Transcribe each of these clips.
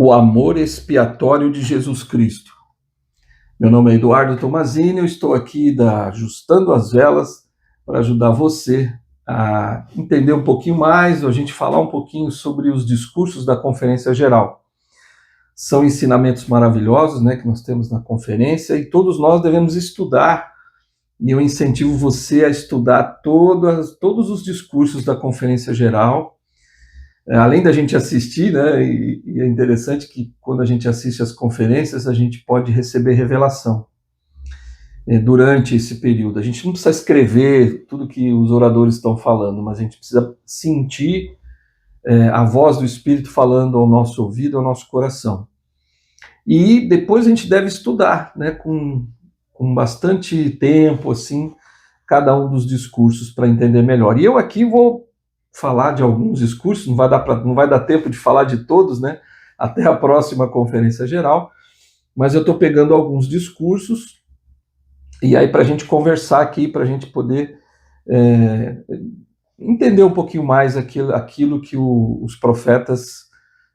O amor expiatório de Jesus Cristo. Meu nome é Eduardo Tomazini, eu estou aqui da Ajustando as Velas para ajudar você a entender um pouquinho mais, a gente falar um pouquinho sobre os discursos da Conferência Geral. São ensinamentos maravilhosos, né, que nós temos na conferência e todos nós devemos estudar, e eu incentivo você a estudar todos os discursos da Conferência Geral. Além da gente assistir, né, e é interessante que quando a gente assiste as conferências, a gente pode receber revelação durante esse período. A gente não precisa escrever tudo que os oradores estão falando, mas a gente precisa sentir a voz do Espírito falando ao nosso ouvido, ao nosso coração. E depois a gente deve estudar, né, com bastante tempo, assim, cada um dos discursos para entender melhor. E eu aqui vou falar de alguns discursos, não vai dar tempo de falar de todos, né? Até a próxima Conferência Geral, mas eu estou pegando alguns discursos, e aí para a gente conversar aqui, para a gente poder entender um pouquinho mais aquilo que os profetas,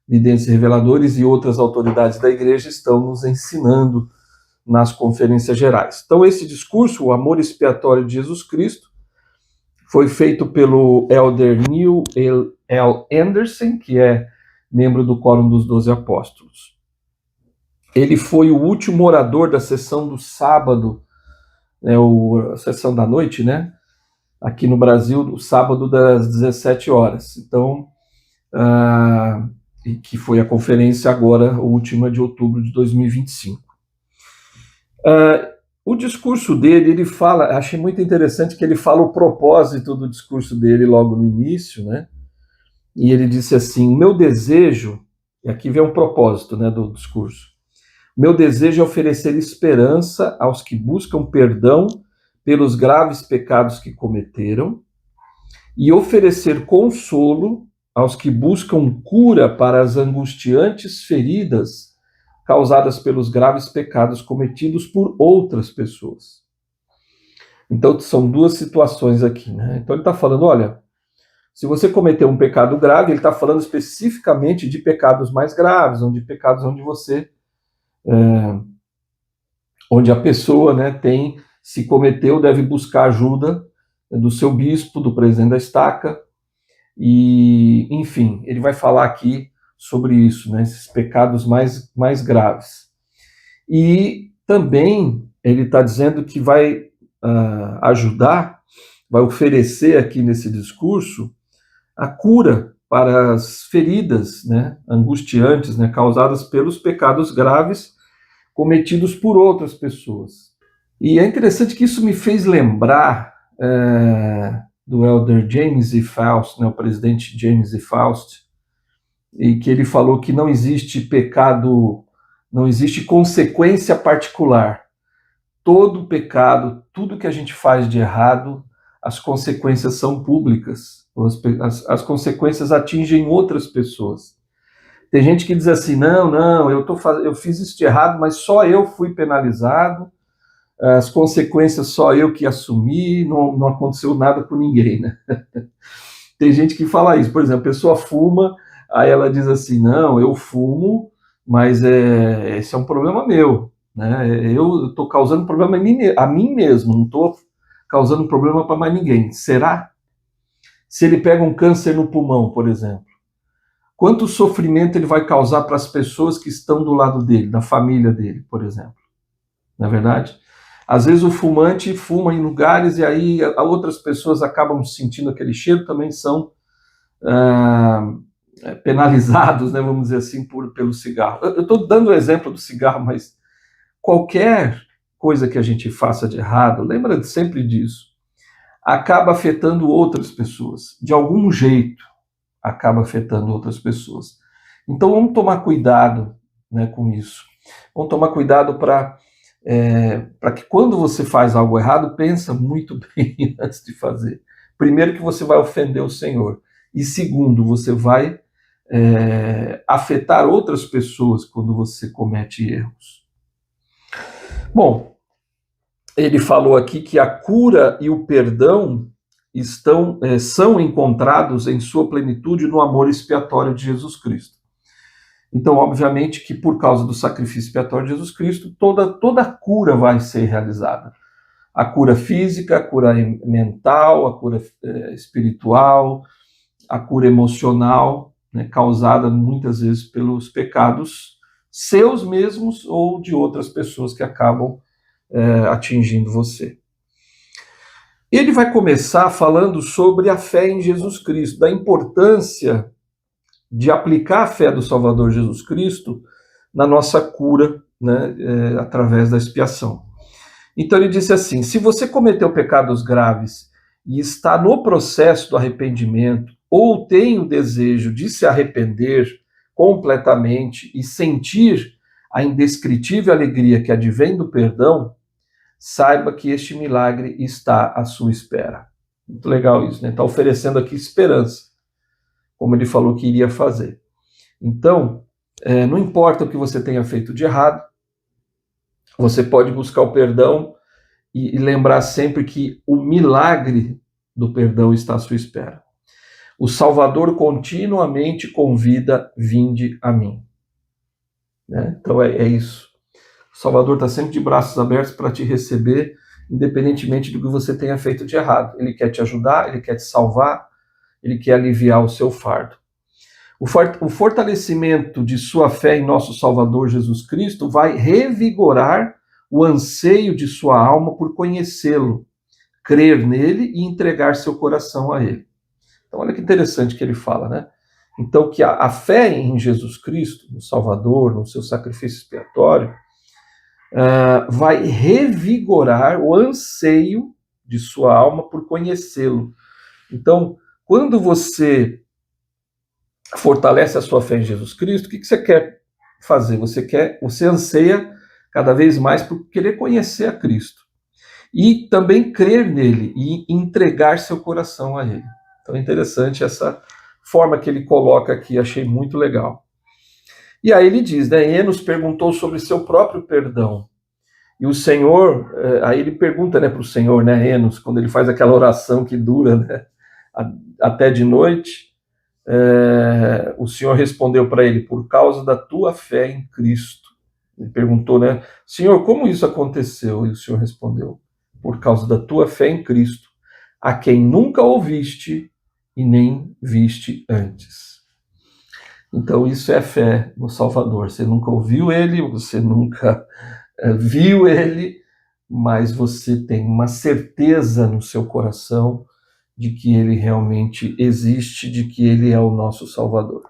videntes e reveladores e outras autoridades da igreja estão nos ensinando nas conferências gerais. Então esse discurso, o amor expiatório de Jesus Cristo, foi feito pelo Elder Neil L. Anderson, que é membro do Quórum dos 12 Apóstolos. Ele foi o último orador da sessão do sábado, a sessão da noite, né? Aqui no Brasil, o sábado das 17 horas. Então, que foi a conferência agora, a última de outubro de 2025. O discurso dele, ele fala, achei muito interessante que ele fala o propósito do discurso dele logo no início, né? E ele disse assim: meu desejo, e aqui vem um propósito, né, do discurso, meu desejo é oferecer esperança aos que buscam perdão pelos graves pecados que cometeram e oferecer consolo aos que buscam cura para as angustiantes feridas causadas pelos graves pecados cometidos por outras pessoas. Então, são duas situações aqui, né? Então, ele está falando, olha, se você cometeu um pecado grave, ele está falando especificamente de pecados mais graves, pecados onde você, onde a pessoa, né, se cometeu, deve buscar ajuda do seu bispo, do presidente da estaca, e, enfim, ele vai falar aqui sobre isso, né, esses pecados mais graves. E também ele está dizendo que vai ajudar, vai oferecer aqui nesse discurso a cura para as feridas, né, angustiantes, né, causadas pelos pecados graves cometidos por outras pessoas. E é interessante que isso me fez lembrar do Elder James E. Faust, né, o presidente James E. Faust, e que ele falou que não existe pecado, não existe consequência particular. Todo pecado, tudo que a gente faz de errado, as consequências são públicas, as consequências atingem outras pessoas. Tem gente que diz assim, não, eu fiz isso de errado, mas só eu fui penalizado, as consequências só eu que assumi, não aconteceu nada com ninguém, né? Tem gente que fala isso, por exemplo, a pessoa fuma, aí ela diz assim, não, eu fumo, mas esse é um problema meu, né? Eu estou causando problema a mim mesmo, não estou causando problema para mais ninguém. Será? Se ele pega um câncer no pulmão, por exemplo, quanto sofrimento ele vai causar para as pessoas que estão do lado dele, da família dele, por exemplo? Não é verdade? Às vezes o fumante fuma em lugares e aí outras pessoas acabam sentindo aquele cheiro, também são penalizados, né, vamos dizer assim, pelo cigarro. Eu estou dando o exemplo do cigarro, mas qualquer coisa que a gente faça de errado, lembra sempre disso, acaba afetando outras pessoas. De algum jeito, acaba afetando outras pessoas. Então, vamos tomar cuidado, né, com isso. Vamos tomar cuidado para que quando você faz algo errado, pensa muito bem antes de fazer. Primeiro, que você vai ofender o Senhor. E segundo, você vai afetar outras pessoas quando você comete erros. Bom, ele falou aqui que a cura e o perdão são encontrados em sua plenitude no amor expiatório de Jesus Cristo. Então, obviamente que por causa do sacrifício expiatório de Jesus Cristo, toda a cura vai ser realizada. A cura física, a cura mental, a cura espiritual, a cura emocional, né, causada muitas vezes pelos pecados seus mesmos ou de outras pessoas que acabam atingindo você. Ele vai começar falando sobre a fé em Jesus Cristo, da importância de aplicar a fé do Salvador Jesus Cristo na nossa cura, né, através da expiação. Então ele disse assim: se você cometeu pecados graves e está no processo do arrependimento, ou tem o desejo de se arrepender completamente e sentir a indescritível alegria que advém do perdão, saiba que este milagre está à sua espera. Muito legal isso, né? Está oferecendo aqui esperança, como ele falou que iria fazer. Então, não importa o que você tenha feito de errado, você pode buscar o perdão e lembrar sempre que o milagre do perdão está à sua espera. O Salvador continuamente convida: vinde a mim. Né? Então é isso. O Salvador está sempre de braços abertos para te receber, independentemente do que você tenha feito de errado. Ele quer te ajudar, ele quer te salvar, ele quer aliviar o seu fardo. O fortalecimento de sua fé em nosso Salvador Jesus Cristo vai revigorar o anseio de sua alma por conhecê-lo, crer nele e entregar seu coração a ele. Então, olha que interessante que ele fala, né? Então, que a fé em Jesus Cristo, no Salvador, no seu sacrifício expiatório, vai revigorar o anseio de sua alma por conhecê-lo. Então, quando você fortalece a sua fé em Jesus Cristo, o que você quer fazer? Você anseia cada vez mais por querer conhecer a Cristo e também crer nele e entregar seu coração a ele. Então é interessante essa forma que ele coloca aqui, achei muito legal. E aí ele diz, né, Enos perguntou sobre seu próprio perdão. E o Senhor, aí ele pergunta, né, para o Senhor, né, Enos, quando ele faz aquela oração que dura, né, até de noite, o Senhor respondeu para ele: por causa da tua fé em Cristo. Ele perguntou, né, Senhor, como isso aconteceu? E o Senhor respondeu: por causa da tua fé em Cristo, a quem nunca ouviste e nem viste antes. Então isso é fé no Salvador. Você nunca ouviu ele, você nunca viu ele, mas você tem uma certeza no seu coração de que ele realmente existe, de que ele é o nosso Salvador.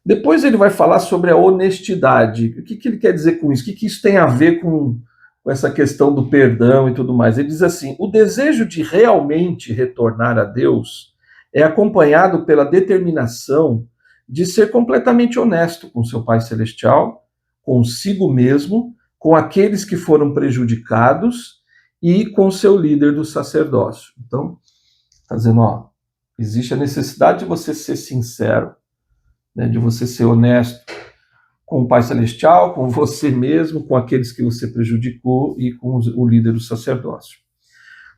Depois ele vai falar sobre a honestidade. O que ele quer dizer com isso? O que isso tem a ver com essa questão do perdão e tudo mais? Ele diz assim: o desejo de realmente retornar a Deus é acompanhado pela determinação de ser completamente honesto com seu Pai Celestial, consigo mesmo, com aqueles que foram prejudicados e com seu líder do sacerdócio. Então, está dizendo, existe a necessidade de você ser sincero, né, de você ser honesto com o Pai Celestial, com você mesmo, com aqueles que você prejudicou e com o líder do sacerdócio.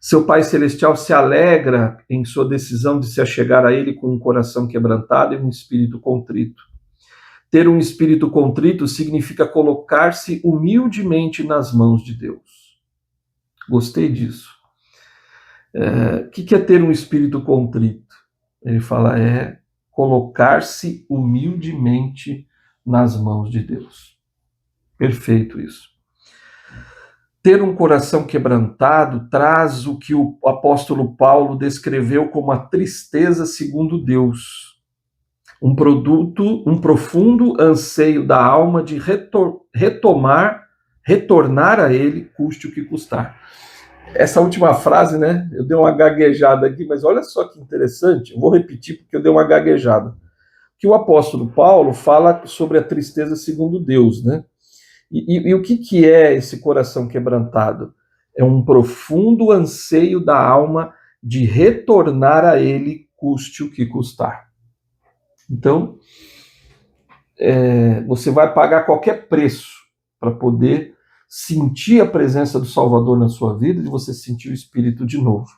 Seu Pai Celestial se alegra em sua decisão de se achegar a Ele com um coração quebrantado e um espírito contrito. Ter um espírito contrito significa colocar-se humildemente nas mãos de Deus. Gostei disso. O que é ter um espírito contrito? Ele fala, colocar-se humildemente nas mãos de Deus. Perfeito isso. Ter um coração quebrantado traz o que o apóstolo Paulo descreveu como a tristeza segundo Deus. Um profundo anseio da alma de retornar a Ele, custe o que custar. Essa última frase, né? Eu dei uma gaguejada aqui, mas olha só que interessante. Eu vou repetir porque eu dei uma gaguejada. Que o apóstolo Paulo fala sobre a tristeza segundo Deus, né? E o que é esse coração quebrantado? É um profundo anseio da alma de retornar a Ele, custe o que custar. Então, você vai pagar qualquer preço para poder sentir a presença do Salvador na sua vida e você sentir o Espírito de novo.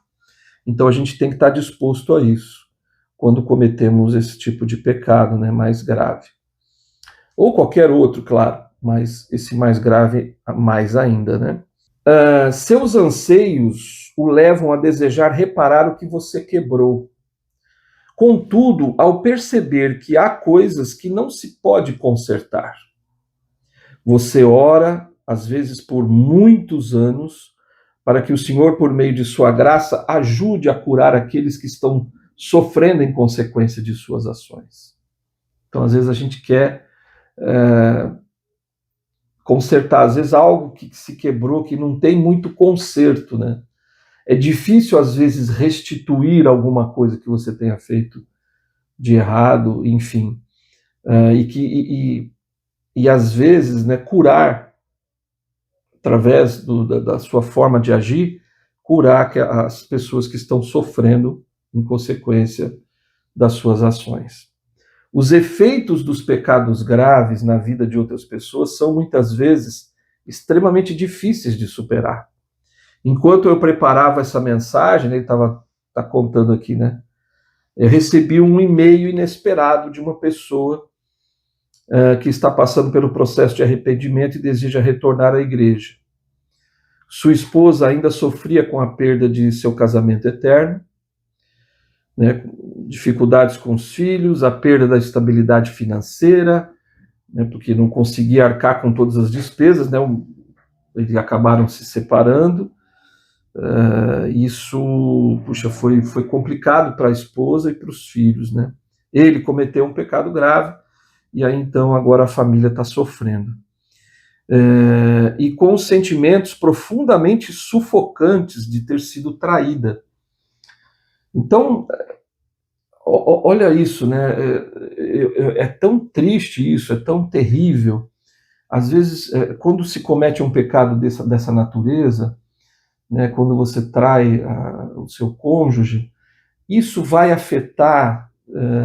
Então a gente tem que estar disposto a isso quando cometemos esse tipo de pecado, né, mais grave. Ou qualquer outro, claro, mas esse mais grave mais ainda, né? Seus anseios o levam a desejar reparar o que você quebrou. Contudo, ao perceber que há coisas que não se pode consertar, você ora, às vezes por muitos anos, para que o Senhor, por meio de sua graça, ajude a curar aqueles que estão sofrendo em consequência de suas ações. Então, às vezes, a gente quer consertar, às vezes, algo que se quebrou, que não tem muito conserto, né? É difícil, às vezes, restituir alguma coisa que você tenha feito de errado, enfim. E às vezes, né, curar, através da sua forma de agir, curar as pessoas que estão sofrendo em consequência das suas ações. Os efeitos dos pecados graves na vida de outras pessoas são muitas vezes extremamente difíceis de superar. Enquanto eu preparava essa mensagem, ele tá contando aqui, né? Eu recebi um e-mail inesperado de uma pessoa que está passando pelo processo de arrependimento e deseja retornar à igreja. Sua esposa ainda sofria com a perda de seu casamento eterno, né, dificuldades com os filhos, a perda da estabilidade financeira, né, porque não conseguia arcar com todas as despesas, né, eles acabaram se separando. Isso, puxa, foi complicado para a esposa e para os filhos, né? Ele cometeu um pecado grave e aí então agora a família está sofrendo. E com sentimentos profundamente sufocantes de ter sido traída. Então, olha isso, né? É tão triste isso, é tão terrível. Às vezes, quando se comete um pecado dessa natureza, né, quando você trai o seu cônjuge, isso vai afetar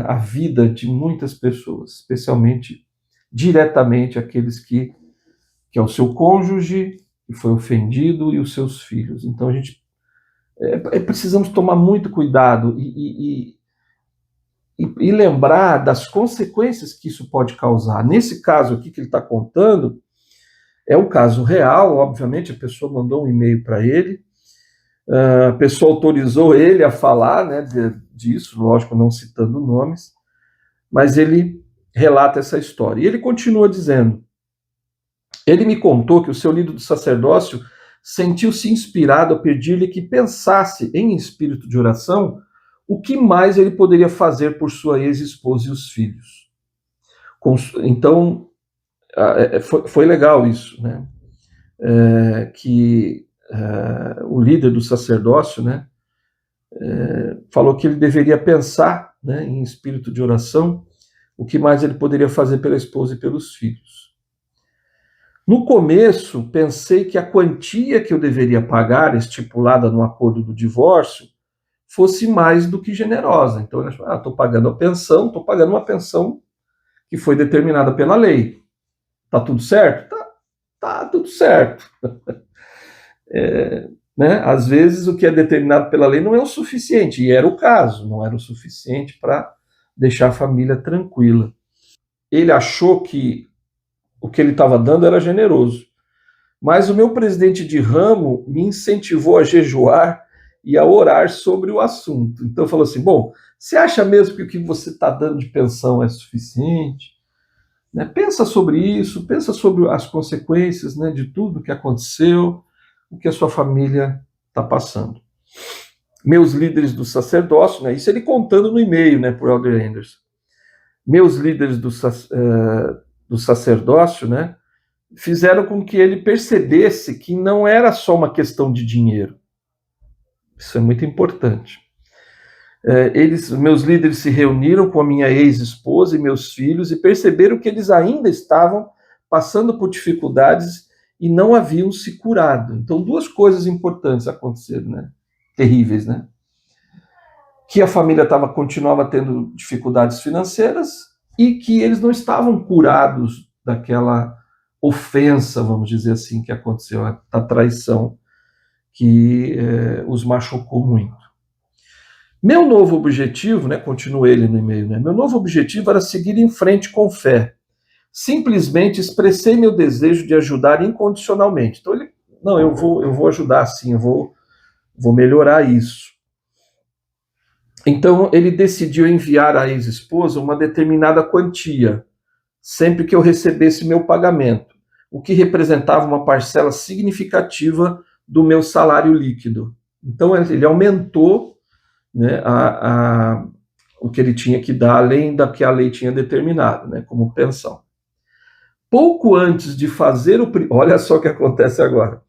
a vida de muitas pessoas, especialmente, diretamente, aqueles que é o seu cônjuge, que foi ofendido, e os seus filhos. Então, a gente precisamos tomar muito cuidado e lembrar das consequências que isso pode causar. Nesse caso aqui que ele está contando, é um caso real, obviamente, a pessoa mandou um e-mail para ele, a pessoa autorizou ele a falar, né, disso, lógico, não citando nomes, mas ele relata essa história. E ele continua dizendo: ele me contou que o seu líder do sacerdócio sentiu-se inspirado a pedir-lhe que pensasse em espírito de oração o que mais ele poderia fazer por sua ex-esposa e os filhos. Então, foi legal isso, né? Que o líder do sacerdócio, né, falou que ele deveria pensar, né, em espírito de oração o que mais ele poderia fazer pela esposa e pelos filhos. No começo, pensei que a quantia que eu deveria pagar, estipulada no acordo do divórcio, fosse mais do que generosa. Então, ele achou, estou pagando a pensão, estou pagando uma pensão que foi determinada pela lei. Tá tudo certo? Tá tudo certo. Né? Às vezes, o que é determinado pela lei não é o suficiente, e era o caso, não era o suficiente para deixar a família tranquila. Ele achou que o que ele estava dando era generoso. Mas o meu presidente de ramo me incentivou a jejuar e a orar sobre o assunto. Então falou assim, bom, você acha mesmo que o que você está dando de pensão é suficiente? Né? Pensa sobre isso, pensa sobre as consequências, né, de tudo que aconteceu, o que a sua família está passando. Meus líderes do sacerdócio, né, isso ele contando no e-mail, né, por Elder Anderson. Meus líderes do sacerdócio, né, fizeram com que ele percebesse que não era só uma questão de dinheiro. Isso é muito importante. Meus líderes se reuniram com a minha ex-esposa e meus filhos e perceberam que eles ainda estavam passando por dificuldades e não haviam se curado. Então, duas coisas importantes aconteceram, né? Terríveis, né? Que a família continuava tendo dificuldades financeiras e que eles não estavam curados daquela ofensa, vamos dizer assim, que aconteceu, a traição que os machucou muito. Meu novo objetivo, né, continua ele no e-mail, né, meu novo objetivo era seguir em frente com fé, Simplesmente expressei meu desejo de ajudar incondicionalmente. Então ele, não, eu vou ajudar sim, vou melhorar isso. Então ele decidiu enviar à ex-esposa uma determinada quantia, sempre que eu recebesse meu pagamento, o que representava uma parcela significativa do meu salário líquido. Então ele aumentou, né, o que ele tinha que dar, além da que a lei tinha determinado, né, como pensão. Pouco antes de fazer olha só o que acontece agora.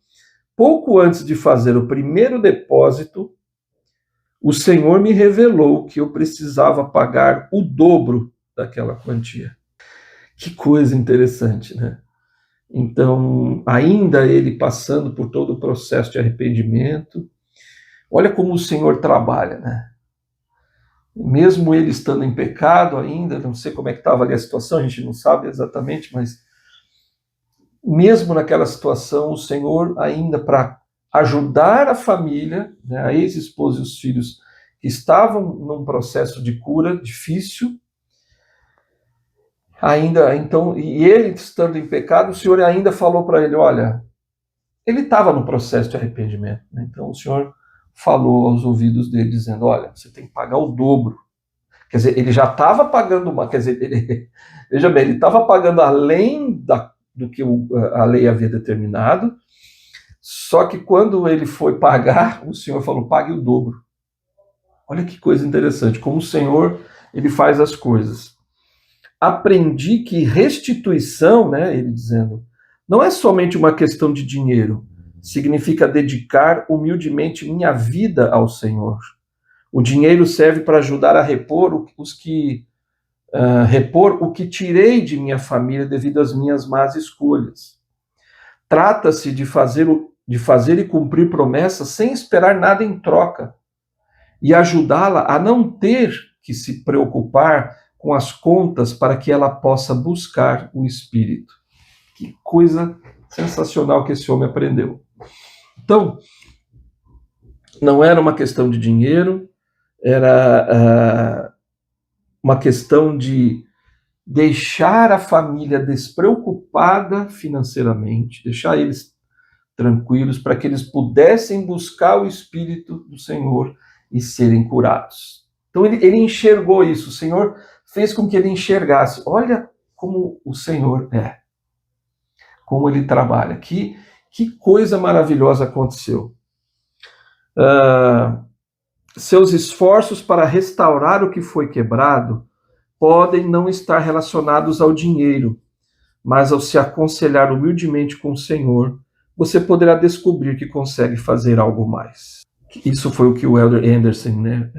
Pouco antes de fazer o primeiro depósito, o Senhor me revelou que eu precisava pagar o dobro daquela quantia. Que coisa interessante, né? Então, ainda ele passando por todo o processo de arrependimento, olha como o Senhor trabalha, né? Mesmo ele estando em pecado ainda, não sei como é que estava ali a situação, a gente não sabe exatamente, mas mesmo naquela situação, o Senhor ainda para ajudar a família, né, a ex-esposa e os filhos que estavam num processo de cura difícil, ainda, então, e ele estando em pecado, o Senhor ainda falou para ele, olha, ele estava no processo de arrependimento, né? Então o Senhor falou aos ouvidos dele, dizendo, olha, você tem que pagar o dobro. Quer dizer, ele já estava pagando uma, quer dizer, veja bem, ele estava pagando além do que a lei havia determinado, só que quando ele foi pagar, o Senhor falou, pague o dobro. Olha que coisa interessante, como o Senhor, ele faz as coisas. Aprendi que restituição, né, ele dizendo, não é somente uma questão de dinheiro, significa dedicar humildemente minha vida ao Senhor. O dinheiro serve para ajudar a repor repor o que tirei de minha família devido às minhas más escolhas. Trata-se de fazer e cumprir promessas sem esperar nada em troca e ajudá-la a não ter que se preocupar com as contas para que ela possa buscar o Espírito. Que coisa sensacional que esse homem aprendeu. Então, não era uma questão de dinheiro, era uma questão de deixar a família despreocupada financeiramente, deixar eles tranquilos para que eles pudessem buscar o Espírito do Senhor e serem curados. Então ele enxergou isso, o Senhor fez com que ele enxergasse, olha como o Senhor é, como ele trabalha, que coisa maravilhosa aconteceu. Seus esforços para restaurar o que foi quebrado podem não estar relacionados ao dinheiro, mas ao se aconselhar humildemente com o Senhor, você poderá descobrir que consegue fazer algo mais. Isso foi o que o Elder Anderson, né,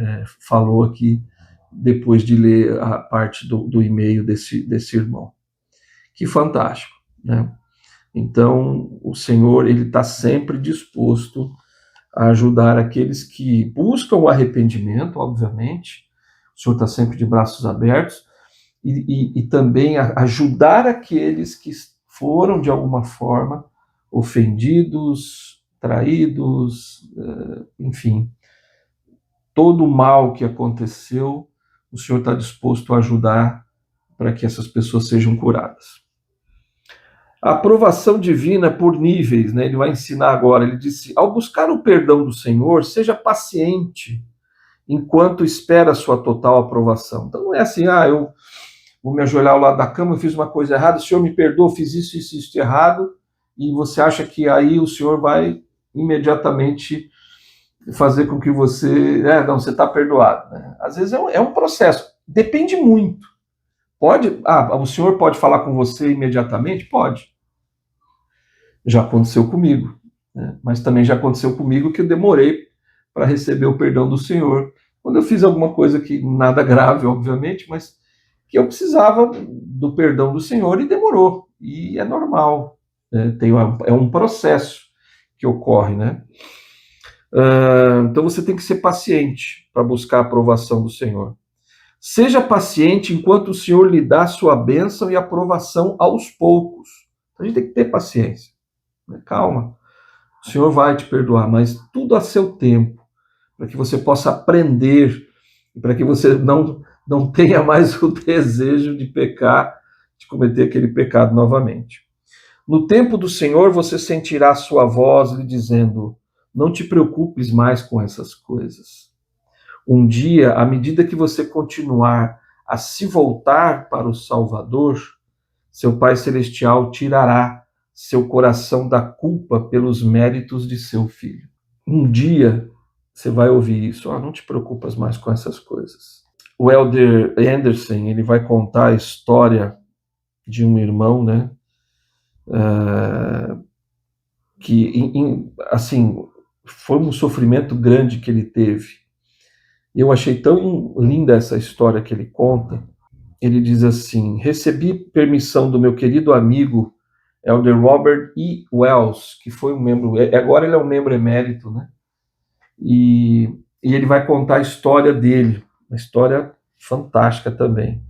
falou aqui, depois de ler a parte do e-mail desse irmão. Que fantástico, né? Então, o Senhor, ele está sempre disposto a ajudar aqueles que buscam o arrependimento, obviamente. O Senhor está sempre de braços abertos, e também ajudar aqueles que foram, de alguma forma, ofendidos, traídos, enfim. Todo o mal que aconteceu, o Senhor está disposto a ajudar para que essas pessoas sejam curadas. A aprovação divina por níveis, né? Ele vai ensinar agora, ele disse, ao buscar o perdão do Senhor, seja paciente enquanto espera a sua total aprovação. Então não é assim, eu vou me ajoelhar ao lado da cama, eu fiz uma coisa errada, o Senhor me perdoa, fiz isso de errado, e você acha que aí o Senhor vai imediatamente fazer com que você, você está perdoado, né? Às vezes é um processo, depende muito. O Senhor pode falar com você imediatamente? Pode. Já aconteceu comigo, né? Mas também já aconteceu comigo que eu demorei para receber o perdão do Senhor, quando eu fiz alguma coisa que nada grave, obviamente, mas que eu precisava do perdão do Senhor e demorou, e é normal, né? É um processo que ocorre, né? Então você tem que ser paciente para buscar a aprovação do Senhor. Seja paciente enquanto o Senhor lhe dá sua bênção e aprovação aos poucos. A gente tem que ter paciência. Calma, o Senhor vai te perdoar, mas tudo a seu tempo, para que você possa aprender, e para que você não tenha mais o desejo de pecar de cometer aquele pecado novamente. No tempo do Senhor você sentirá a sua voz lhe dizendo: não te preocupes mais com essas coisas. Um dia, à medida que você continuar a se voltar para o Salvador, seu Pai Celestial tirará seu coração da culpa pelos méritos de seu filho. Um dia você vai ouvir isso: não te preocupas mais com essas coisas. O Elder Anderson, ele vai contar a história de um irmão, né? Que, assim, foi um sofrimento grande que ele teve. Eu achei tão linda essa história que ele conta. Ele diz assim: recebi permissão do meu querido amigo Elder Robert E. Wells, que foi um membro, agora ele é um membro emérito, né? E ele vai contar a história dele, uma história fantástica também.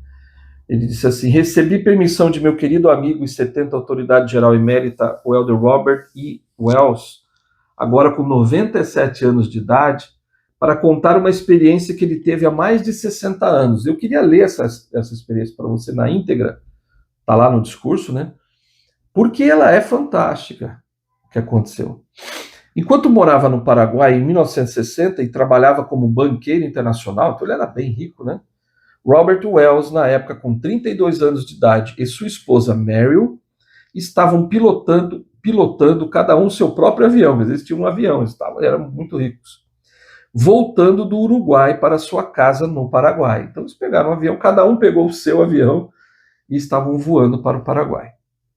Ele disse assim: recebi permissão de meu querido amigo e 70 autoridade geral emérita, o Elder Robert E. Wells, agora com 97 anos de idade, para contar uma experiência que ele teve há mais de 60 anos. Eu queria ler essa experiência para você na íntegra, está lá no discurso, né? Porque ela é fantástica, o que aconteceu. Enquanto morava no Paraguai em 1960 e trabalhava como banqueiro internacional, então ele era bem rico, né? Robert Wells, na época com 32 anos de idade, e sua esposa Meryl estavam pilotando cada um seu próprio avião, mas eles tinham um avião, eram muito ricos, voltando do Uruguai para sua casa no Paraguai. Então eles pegaram um avião, cada um pegou o seu avião e estavam voando para o Paraguai,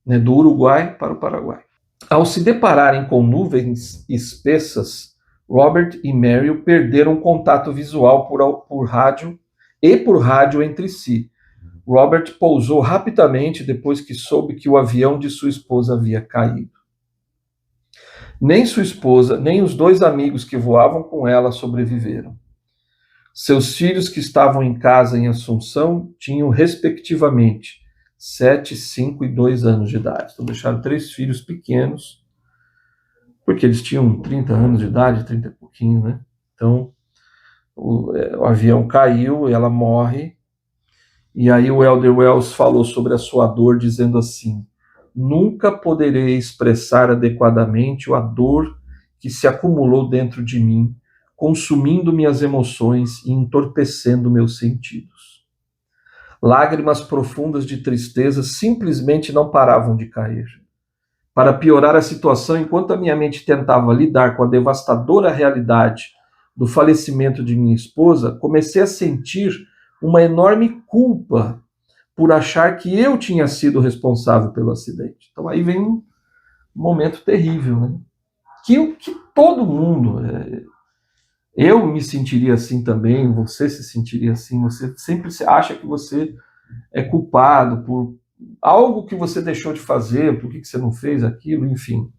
né, do Uruguai para o Paraguai. Ao se depararem com nuvens espessas, Robert e Meryl perderam contato visual por rádio entre si. Robert pousou rapidamente depois que soube que o avião de sua esposa havia caído. Nem sua esposa, nem os dois amigos que voavam com ela sobreviveram. Seus filhos que estavam em casa em Assunção tinham, respectivamente, 7, 5 e 2 anos de idade. Então deixaram 3 filhos pequenos, porque eles tinham 30 anos de idade, 30 e pouquinho, né? Então, o avião caiu, ela morre, e aí o Elder Wells falou sobre a sua dor, dizendo assim: nunca poderei expressar adequadamente a dor que se acumulou dentro de mim, consumindo minhas emoções e entorpecendo meus sentidos. Lágrimas profundas de tristeza simplesmente não paravam de cair. Para piorar a situação, enquanto a minha mente tentava lidar com a devastadora realidade do falecimento de minha esposa, comecei a sentir uma enorme culpa por achar que eu tinha sido responsável pelo acidente. Então aí vem um momento terrível, né? Que todo mundo... eu me sentiria assim também, você se sentiria assim, você sempre acha que você é culpado por algo que você deixou de fazer, por que você não fez aquilo, enfim.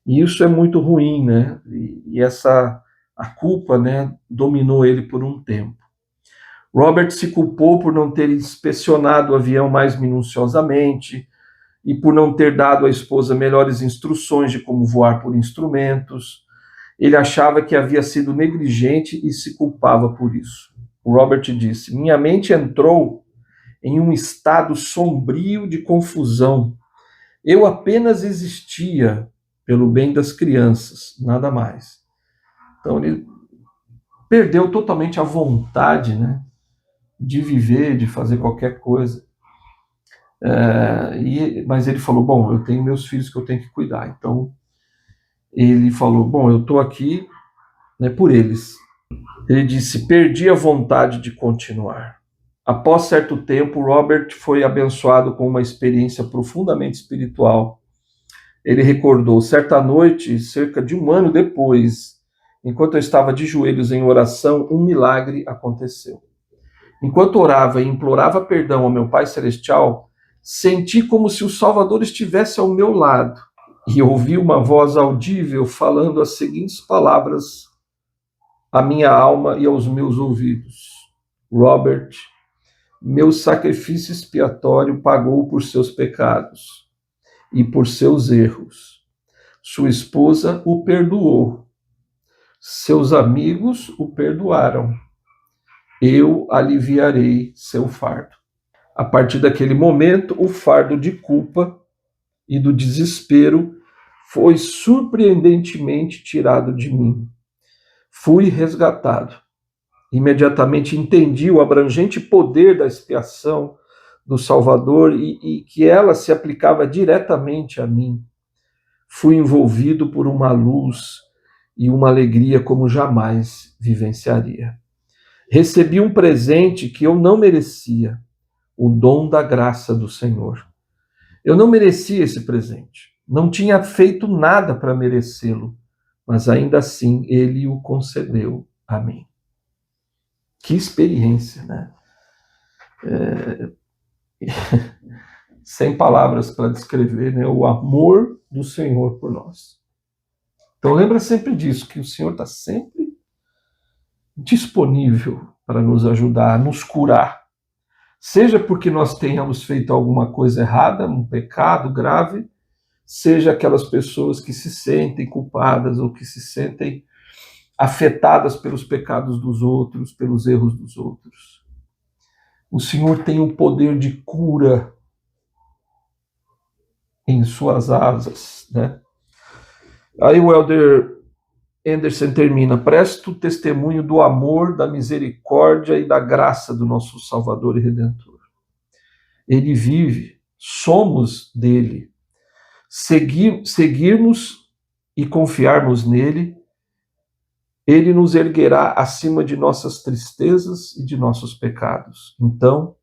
E isso é muito ruim, né? E a culpa, né, dominou ele por um tempo. Robert se culpou por não ter inspecionado o avião mais minuciosamente e por não ter dado à esposa melhores instruções de como voar por instrumentos. Ele achava que havia sido negligente e se culpava por isso. O Robert disse: minha mente entrou em um estado sombrio de confusão. Eu apenas existia pelo bem das crianças, nada mais. Então ele perdeu totalmente a vontade, né, de viver, de fazer qualquer coisa. Mas ele falou: bom, eu tenho meus filhos que eu tenho que cuidar. Então ele falou: bom, eu estou aqui, né, por eles. Ele disse: perdi a vontade de continuar. Após certo tempo, Robert foi abençoado com uma experiência profundamente espiritual. Ele recordou: certa noite, cerca de 1 ano depois, enquanto eu estava de joelhos em oração, um milagre aconteceu. Enquanto orava e implorava perdão ao meu Pai Celestial, senti como se o Salvador estivesse ao meu lado e ouvi uma voz audível falando as seguintes palavras à minha alma e aos meus ouvidos: Robert, meu sacrifício expiatório pagou por seus pecados e por seus erros. Sua esposa o perdoou. Seus amigos o perdoaram. Eu aliviarei seu fardo. A partir daquele momento, o fardo de culpa e do desespero foi surpreendentemente tirado de mim. Fui resgatado. Imediatamente entendi o abrangente poder da expiação do Salvador e que ela se aplicava diretamente a mim. Fui envolvido por uma luz e uma alegria como jamais vivenciaria. Recebi um presente que eu não merecia, o dom da graça do Senhor. Eu não merecia esse presente, não tinha feito nada para merecê-lo, mas ainda assim ele o concedeu a mim. Que experiência, né? Sem palavras para descrever, né, o amor do Senhor por nós. Então lembra sempre disso, que o Senhor está sempre disponível para nos ajudar, a nos curar. Seja porque nós tenhamos feito alguma coisa errada, um pecado grave, seja aquelas pessoas que se sentem culpadas ou que se sentem afetadas pelos pecados dos outros, pelos erros dos outros. O Senhor tem o poder de cura em suas asas, né? Aí o Elder Anderson termina: presto testemunho do amor, da misericórdia e da graça do nosso Salvador e Redentor. Ele vive, somos dele. Seguirmos e confiarmos nele, ele nos erguerá acima de nossas tristezas e de nossos pecados. Então,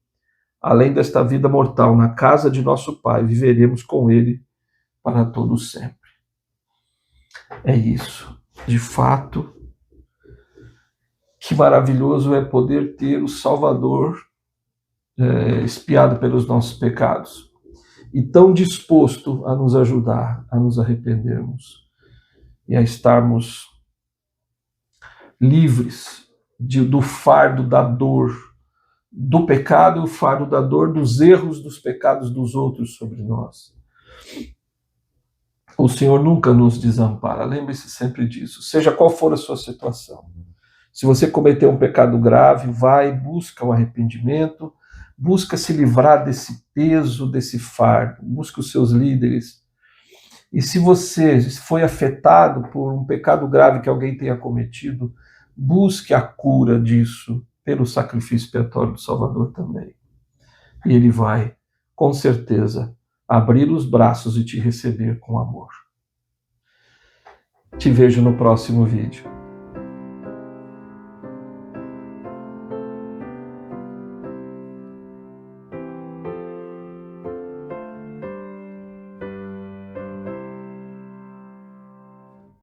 além desta vida mortal, na casa de nosso Pai, viveremos com ele para todo sempre. É isso. De fato, que maravilhoso é poder ter o Salvador expiado pelos nossos pecados e tão disposto a nos ajudar, a nos arrependermos e a estarmos livres do fardo da dor, do pecado, o fardo da dor, dos erros, dos pecados dos outros sobre nós. O Senhor nunca nos desampara, lembre-se sempre disso, seja qual for a sua situação. Se você cometeu um pecado grave, vai, busca o arrependimento, busca se livrar desse peso, desse fardo, busca os seus líderes. E se você foi afetado por um pecado grave que alguém tenha cometido, busque a cura disso pelo sacrifício expiatório do Salvador também. E ele vai, com certeza, abrir os braços e te receber com amor. Te vejo no próximo vídeo.